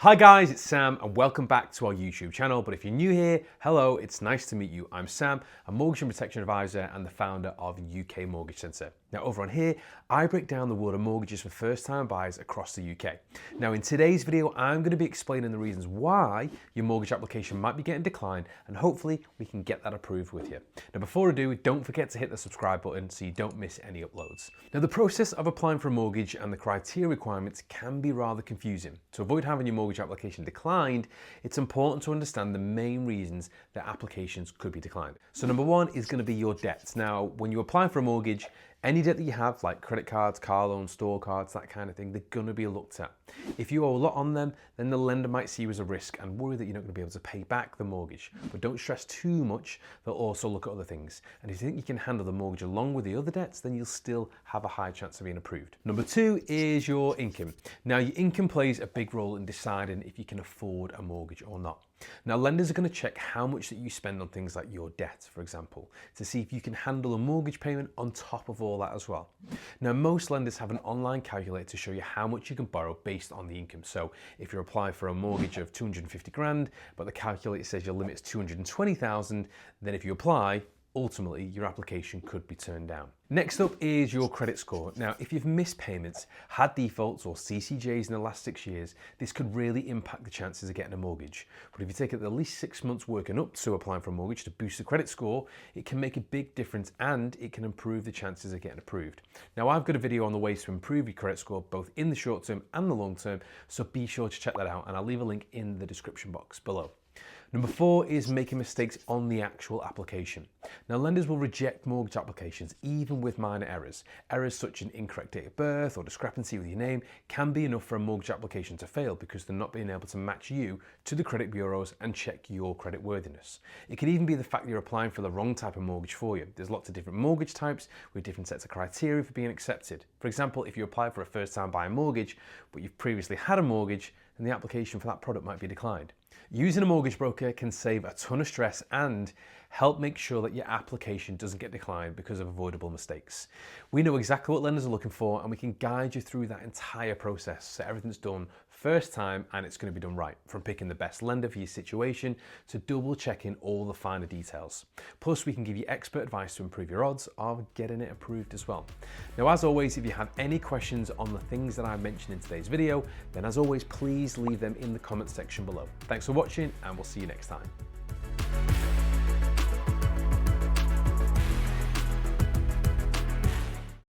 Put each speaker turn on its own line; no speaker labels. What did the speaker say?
Hi guys, it's Sam and welcome back to our YouTube channel. But if you're new here, hello, it's nice to meet you. I'm Sam, a mortgage and protection advisor and the founder of UK Mortgage Centre. Now over on here, I break down the world of mortgages for first-time buyers across the UK. Now in today's video, I'm going to be explaining the reasons why your mortgage application might be getting declined and hopefully we can get that approved with you. Now before I do, don't forget to hit the subscribe button so you don't miss any uploads. Now the process of applying for a mortgage and the criteria requirements can be rather confusing. To avoid having your mortgage application declined, it's important to understand the main reasons that applications could be declined. So number one is going to be your debts. Now, when you apply for a mortgage, any debt that you have, like credit cards, car loans, store cards, that kind of thing, they're going to be looked at. If you owe a lot on them, then the lender might see you as a risk and worry that you're not going to be able to pay back the mortgage. But don't stress too much, they'll also look at other things. And if you think you can handle the mortgage along with the other debts, then you'll still have a high chance of being approved. Number two is your income. Now, your income plays a big role in deciding if you can afford a mortgage or not. Now, lenders are going to check how much that you spend on things like your debt, for example, to see if you can handle a mortgage payment on top of all that as well. Now, most lenders have an online calculator to show you how much you can borrow based on the income. So if you're applying for a mortgage of 250 grand, but the calculator says your limit is 220,000, then if you apply, ultimately your application could be turned down. Next up is your credit score. Now, if you've missed payments, had defaults or CCJs in the last 6 years, this could really impact the chances of getting a mortgage. But if you take at least 6 months working up to applying for a mortgage to boost the credit score, it can make a big difference and it can improve the chances of getting approved. Now, I've got a video on the ways to improve your credit score, both in the short term and the long term, so be sure to check that out and I'll leave a link in the description box below. Number four is making mistakes on the actual application. Now, lenders will reject mortgage applications even with minor errors. Errors such as incorrect date of birth or discrepancy with your name can be enough for a mortgage application to fail because they're not being able to match you to the credit bureaus and check your credit worthiness. It could even be the fact that you're applying for the wrong type of mortgage for you. There's lots of different mortgage types with different sets of criteria for being accepted. For example, if you apply for a first-time buyer mortgage, but you've previously had a mortgage, then the application for that product might be declined. Using a mortgage broker can save a ton of stress and help make sure that your application doesn't get declined because of avoidable mistakes. We know exactly what lenders are looking for and we can guide you through that entire process so everything's done first time and it's going to be done right, from picking the best lender for your situation to double checking all the finer details. Plus, we can give you expert advice to improve your odds of getting it approved as well. Now, as always, if you have any questions on the things that I mentioned in today's video, then as always, please leave them in the comments section below. Thanks for watching and we'll see you next time.